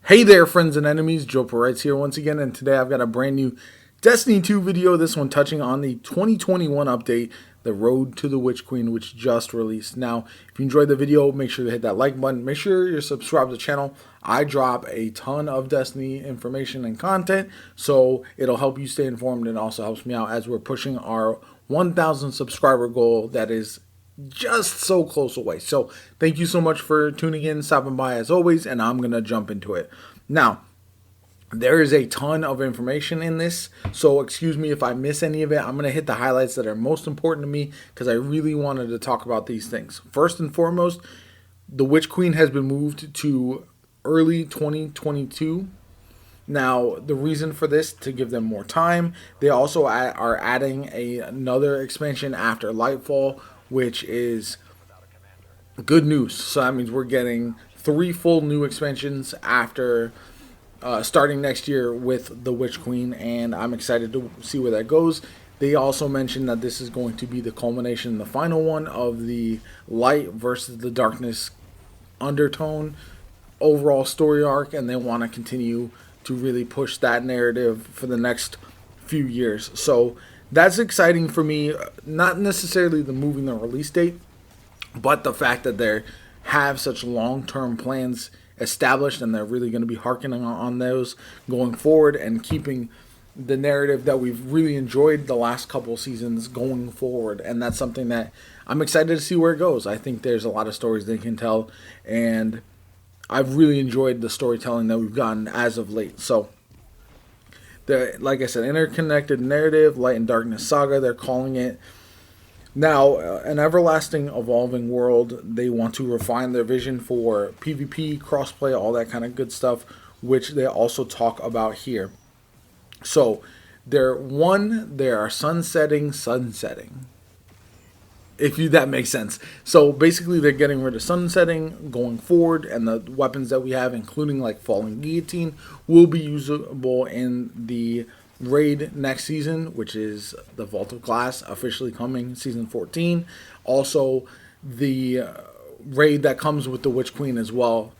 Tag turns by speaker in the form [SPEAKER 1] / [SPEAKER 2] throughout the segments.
[SPEAKER 1] Hey there, friends and enemies. JoPaWrites here once again, and today I've got a brand new Destiny 2 video. This one touching on the 2021 update, The Road to the Witch Queen, which just released. Now, if you enjoyed the video, make sure to hit that like button. Make sure you're subscribed to the channel. I drop a ton of Destiny information and content, so it'll help you stay informed and also helps me out as we're pushing our 1,000 subscriber goal that is just so close away. So thank you so much for tuning in, stopping by as always, and I'm going to jump into it. Now, there is a ton of information in this, so excuse me if I miss any of it. I'm going to hit the highlights that are most important to me because I really wanted to talk about these things. First and foremost, the Witch Queen has been moved to early 2022. Now, the reason for this, to give them more time. They also are adding another expansion after Lightfall, which is good news. So that means we're getting 3 full new expansions after starting next year with the Witch Queen, and I'm excited to see where that goes. They also mentioned that this is going to be the culmination, the final one of the light versus the darkness undertone overall story arc, and they want to continue to really push that narrative for the next few years. So that's exciting for me, not necessarily the moving the release date, but the fact that they have such long-term plans established and they're really going to be harkening on those going forward and keeping the narrative that we've really enjoyed the last couple seasons going forward. And that's something that I'm excited to see where it goes. I think there's a lot of stories they can tell, and I've really enjoyed the storytelling that we've gotten as of late. So like I said, interconnected narrative, light and darkness saga, they're calling it. Now, an everlasting evolving world. They want to refine their vision for PvP, crossplay, all that kind of good stuff, which they also talk about here. So, they are sunsetting. That makes sense. So basically they're getting rid of sunsetting going forward, and the weapons that we have, including like falling guillotine, will be usable in the raid next season, which is the Vault of Glass, officially coming season 14. Also the raid that comes with the Witch Queen as well,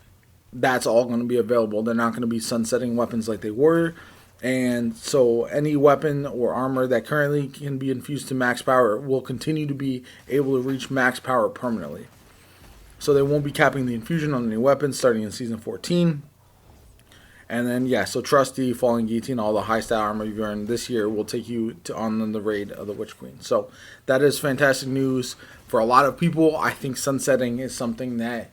[SPEAKER 1] that's all going to be available. They're not going to be sunsetting weapons like they were. And so any weapon or armor that currently can be infused to max power will continue to be able to reach max power permanently. So they won't be capping the infusion on any weapons starting in season 14. And then, yeah, so Trusty, Falling Guillotine, all the high stat armor you've earned this year will take you on the raid of the Witch Queen. So that is fantastic news for a lot of people. I think sunsetting is something that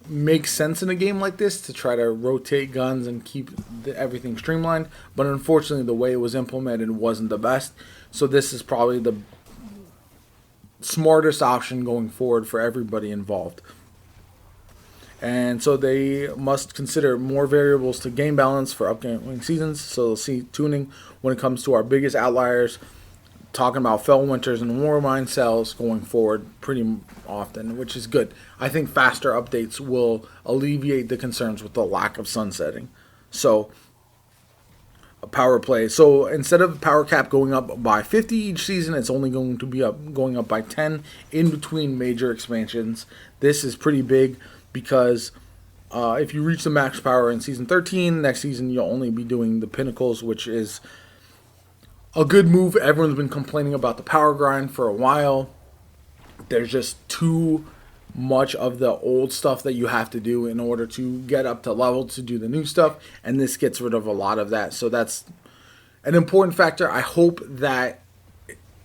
[SPEAKER 1] makes sense in a game like this, to try to rotate guns and keep everything streamlined, but unfortunately the way it was implemented wasn't the best. So this is probably the smartest option going forward for everybody involved. And so they must consider more variables to game balance for upcoming seasons. So they'll see tuning when it comes to our biggest outliers, talking about Fellwinters and Warmind cells going forward pretty often, which is good. I think faster updates will alleviate the concerns with the lack of sunsetting. So, a power play. So instead of power cap going up by 50 each season, it's only going to be going up by 10 in between major expansions. This is pretty big because if you reach the max power in season 13, next season you'll only be doing the pinnacles, which is a good move. Everyone's been complaining about the power grind for a while. There's just too much of the old stuff that you have to do in order to get up to level to do the new stuff, and this gets rid of a lot of that. So that's an important factor. I hope that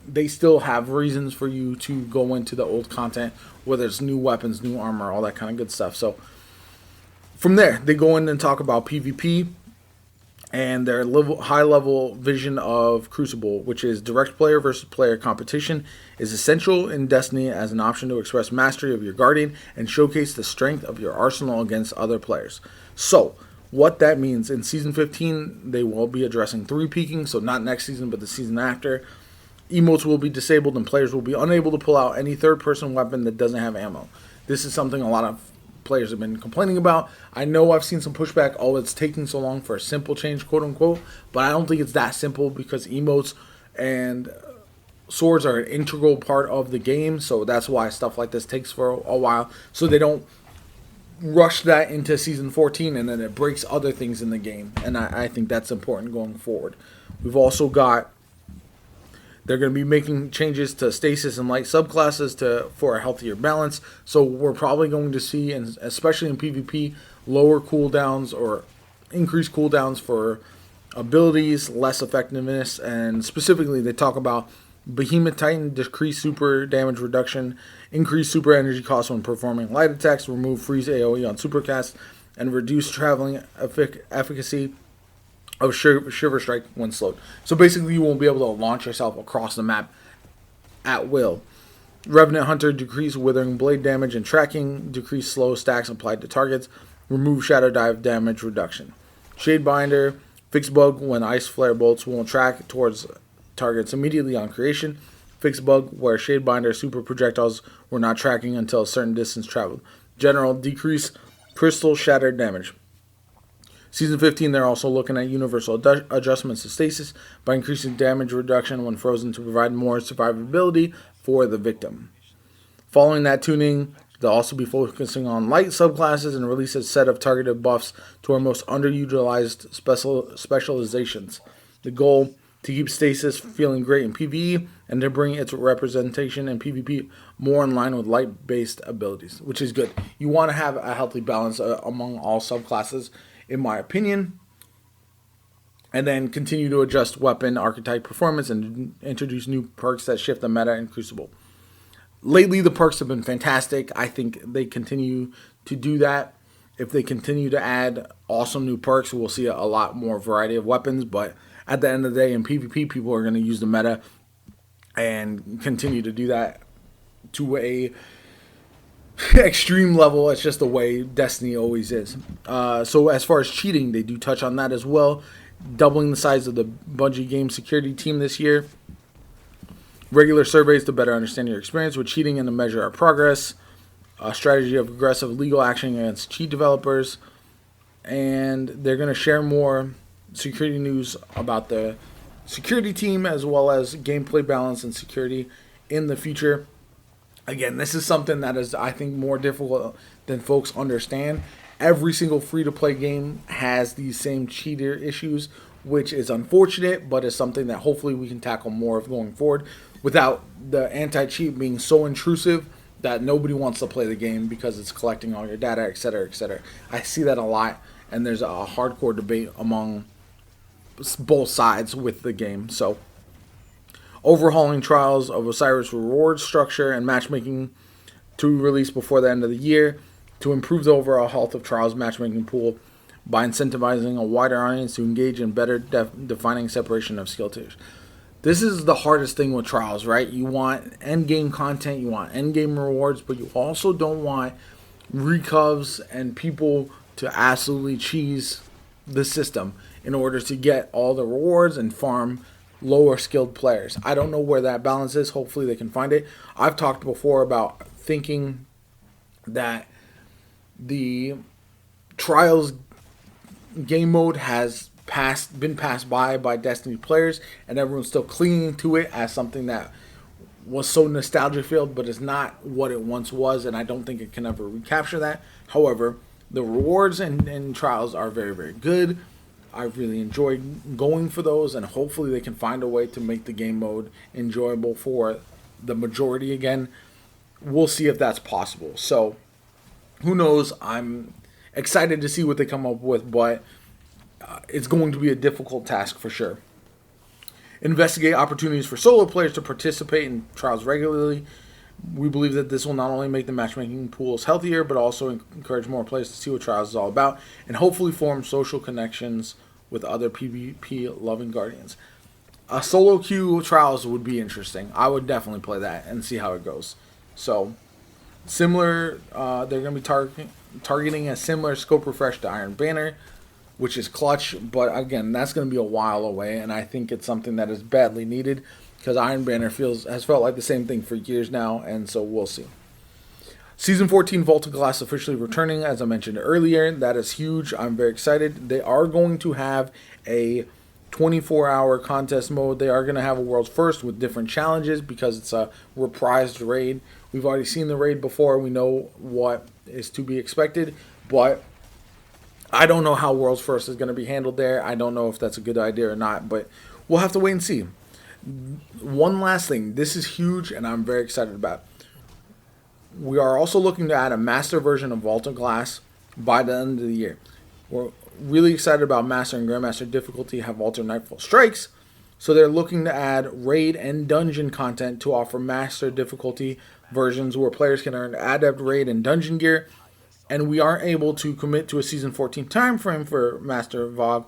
[SPEAKER 1] they still have reasons for you to go into the old content, whether it's new weapons, new armor, all that kind of good stuff. So from there, they go in and talk about PvP and their high-level vision of Crucible, which is direct player versus player competition, is essential in Destiny as an option to express mastery of your Guardian and showcase the strength of your arsenal against other players. So, what that means, in Season 15, they will be addressing 3-peaking, so not next season, but the season after. Emotes will be disabled, and players will be unable to pull out any third-person weapon that doesn't have ammo. This is something a lot of players have been complaining about. I know I've seen some pushback, oh, it's taking so long for a simple change, quote unquote, but I don't think it's that simple because emotes and swords are an integral part of the game, so that's why stuff like this takes for a while, so they don't rush that into Season 14, and then it breaks other things in the game. And I think that's important going forward. We've also got, they're going to be making changes to stasis and light subclasses for a healthier balance. So we're probably going to see, and especially in PvP, lower cooldowns or increased cooldowns for abilities, less effectiveness, and specifically they talk about Behemoth Titan, decreased super damage reduction, increased super energy cost when performing light attacks, remove freeze AoE on supercast, and reduce traveling efficacy of Shiver Strike when slowed. So basically you won't be able to launch yourself across the map at will. Revenant Hunter, decreased withering blade damage and tracking, decreased slow stacks applied to targets, remove shadow dive damage reduction. Shadebinder, fix bug when ice flare bolts won't track towards targets immediately on creation. Fix bug where Shadebinder super projectiles were not tracking until a certain distance traveled. General, decrease crystal shattered damage. Season 15, they're also looking at universal adjustments to stasis by increasing damage reduction when frozen to provide more survivability for the victim. Following that tuning, they'll also be focusing on light subclasses and release a set of targeted buffs to our most underutilized specializations. The goal, to keep stasis feeling great in PvE and to bring its representation in PvP more in line with light-based abilities, which is good. You want to have a healthy balance among all subclasses, in my opinion, and then continue to adjust weapon archetype performance and introduce new perks that shift the meta in Crucible. Lately, the perks have been fantastic. I think they continue to do that. If they continue to add awesome new perks, we'll see a lot more variety of weapons, but at the end of the day, in PvP, people are going to use the meta and continue to do that to a extreme level. It's just the way Destiny always is. So as far as cheating, they do touch on that as well. Doubling the size of the Bungie game security team this year. Regular surveys to better understand your experience with cheating and to measure our progress. A strategy of aggressive legal action against cheat developers. And they're going to share more security news about the security team as well as gameplay balance and security in the future. Again, this is something that is, I think, more difficult than folks understand. Every single free-to-play game has these same cheater issues, which is unfortunate, but is something that hopefully we can tackle more of going forward without the anti-cheat being so intrusive that nobody wants to play the game because it's collecting all your data, etc., etc. I see that a lot, and there's a hardcore debate among both sides with the game. So overhauling Trials of Osiris reward structure and matchmaking to release before the end of the year to improve the overall health of Trials matchmaking pool by incentivizing a wider audience to engage in better defining separation of skill tiers. This is the hardest thing with Trials, right? You want end game content, you want end game rewards, but you also don't want recovs and people to absolutely cheese the system in order to get all the rewards and farm lower skilled players. I don't know where that balance is. Hopefully they can find it. I've talked before about thinking that the Trials game mode has been passed by Destiny players, and everyone's still clinging to it as something that was so nostalgia filled, but is not what it once was, and I don't think it can ever recapture that. However, the rewards in Trials are very, very good. I really enjoy going for those, and hopefully they can find a way to make the game mode enjoyable for the majority again. We'll see if that's possible. So, who knows? I'm excited to see what they come up with, but it's going to be a difficult task for sure. Investigate opportunities for solo players to participate in Trials regularly. We believe that this will not only make the matchmaking pools healthier, but also encourage more players to see what Trials is all about, and hopefully form social connections with other PvP-loving Guardians. A solo queue Trials would be interesting. I would definitely play that and see how it goes. So, similar, they're going to be targeting a similar scope refresh to Iron Banner, which is clutch, but again, that's going to be a while away, and I think it's something that is badly needed, because Iron Banner has felt like the same thing for years now, and so we'll see. Season 14 Vaulted Glass officially returning, as I mentioned earlier. That is huge. I'm very excited. They are going to have a 24-hour contest mode. They are going to have a world's first with different challenges because it's a reprised raid. We've already seen the raid before. We know what is to be expected, But I don't know how World's First is going to be handled there. I don't know if that's a good idea or not, but we'll have to wait and see. One last thing. This is huge, and I'm very excited about. We are also looking to add a master version of Vault of Glass by the end of the year. We're really excited about Master and Grandmaster difficulty have Vault of Nightfall Strikes, so they're looking to add raid and dungeon content to offer Master difficulty versions where players can earn adept raid and dungeon gear. And we aren't able to commit to a Season 14 time frame for Master VOG.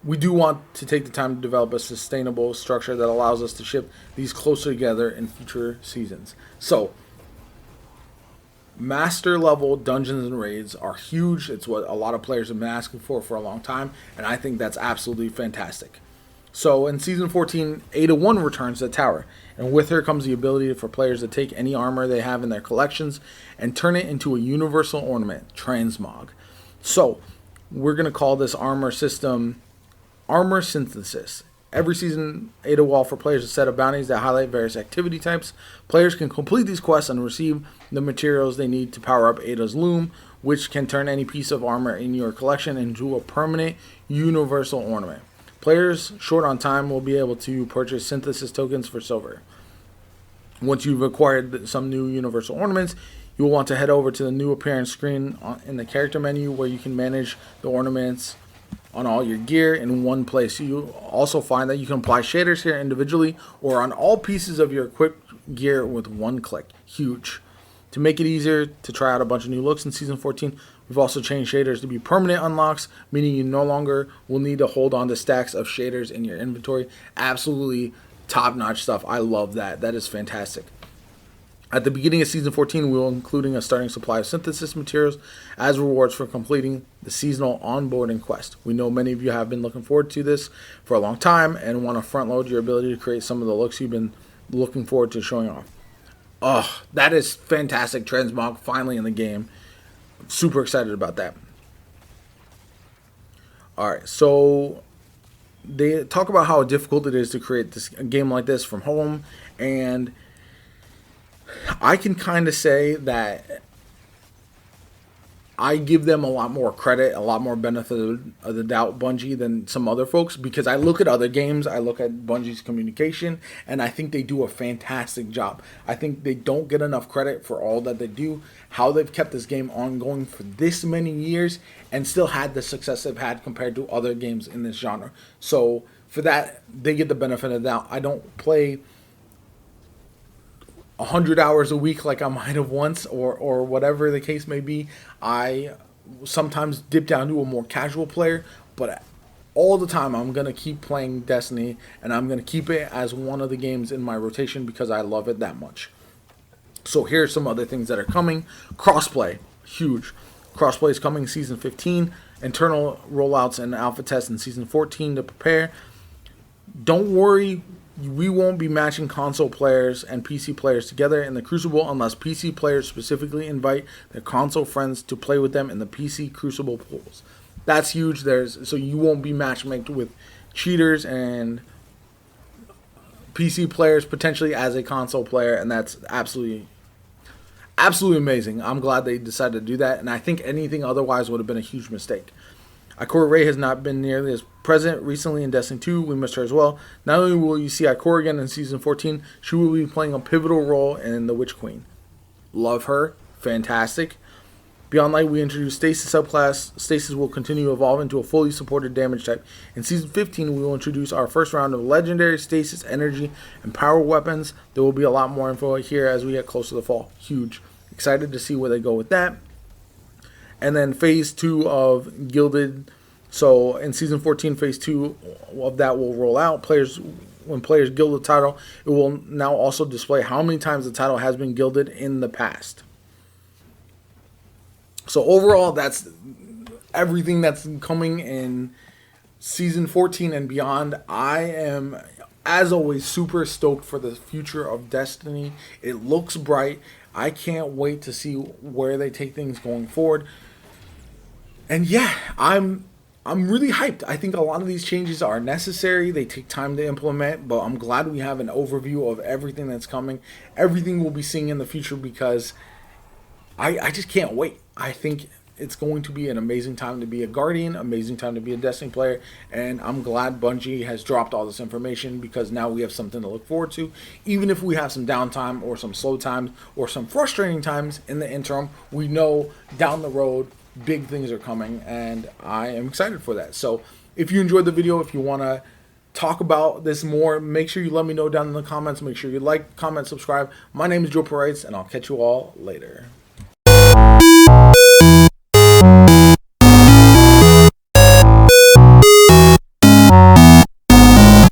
[SPEAKER 1] We do want to take the time to develop a sustainable structure that allows us to ship these closer together in future seasons. So, Master level dungeons and raids are huge. It's what a lot of players have been asking for a long time, and I think that's absolutely fantastic. So in Season 14, Ada 1 returns to the tower, and with her comes the ability for players to take any armor they have in their collections and turn it into a universal ornament, Transmog. So we're going to call this armor system Armor Synthesis. Every season, Ada will offer players a set of bounties that highlight various activity types. Players can complete these quests and receive the materials they need to power up Ada's Loom, which can turn any piece of armor in your collection into a permanent universal ornament. Players short on time will be able to purchase synthesis tokens for silver. Once you've acquired some new universal ornaments, you will want to head over to the new appearance screen in the character menu where you can manage the ornaments on all your gear in one place. You also find that you can apply shaders here individually or on all pieces of your equipped gear with one click. Huge. To make it easier to try out a bunch of new looks in Season 14, we've also changed shaders to be permanent unlocks, meaning you no longer will need to hold on to stacks of shaders in your inventory. Absolutely top-notch stuff. I love that. That is fantastic. At the beginning of Season 14, we will including a starting supply of synthesis materials as rewards for completing the seasonal onboarding quest. We know many of you have been looking forward to this for a long time and want to front load your ability to create some of the looks you've been looking forward to showing off. Oh, that is fantastic. Transmog finally in the game. I'm super excited about that. Alright, so they talk about how difficult it is to create a game like this from home, and I can kind of say that I give them a lot more credit, a lot more benefit of the doubt, Bungie, than some other folks, because I look at other games, I look at Bungie's communication, and I think they do a fantastic job. I think they don't get enough credit for all that they do, how they've kept this game ongoing for this many years, and still had the success they've had compared to other games in this genre. So for that, they get the benefit of the doubt. I don't play 100 hours a week like I might have once, or whatever the case may be. I sometimes dip down to a more casual player, but all the time I'm going to keep playing Destiny, and I'm going to keep it as one of the games in my rotation because I love it that much. So here's some other things that are coming. Crossplay, huge. Crossplay is coming Season 15. Internal rollouts and alpha tests in Season 14 to prepare. Don't worry, we won't be matching console players and PC players together in the Crucible unless PC players specifically invite their console friends to play with them in the PC Crucible pools. That's huge. So you won't be matchmaked with cheaters and PC players potentially as a console player, and that's absolutely amazing. I'm glad they decided to do that, and I think anything otherwise would have been a huge mistake. Ikora Rey has not been nearly as present recently in Destiny 2. We missed her as well. Not only will you see Ikora again in Season 14, she will be playing a pivotal role in the Witch Queen. Love her. Fantastic. Beyond Light, we introduced Stasis subclass. Stasis will continue to evolve into a fully supported damage type. In Season 15, we will introduce our first round of legendary Stasis energy and power weapons. There will be a lot more info here as we get close to the fall. Huge. Excited to see where they go with that. And then Phase 2 of Gilded. So in Season 14, Phase 2 of that will roll out. When players gild the title, it will now also display how many times the title has been gilded in the past. So overall, that's everything that's coming in Season 14 and beyond. I am, as always, super stoked for the future of Destiny. It looks bright. I can't wait to see where they take things going forward. And yeah, I'm really hyped. I think a lot of these changes are necessary. They take time to implement, but I'm glad we have an overview of everything that's coming, everything we'll be seeing in the future, because I just can't wait. I think it's going to be an amazing time to be a Guardian, amazing time to be a Destiny player, and I'm glad Bungie has dropped all this information, because now we have something to look forward to. Even if we have some downtime or some slow times or some frustrating times in the interim, we know down the road big things are coming, and I am excited for that. So if you enjoyed the video, if you want to talk about this more, make sure you let me know down in the comments. Make sure you like, comment, subscribe. My name is JoPaWrites, and I'll catch you all later.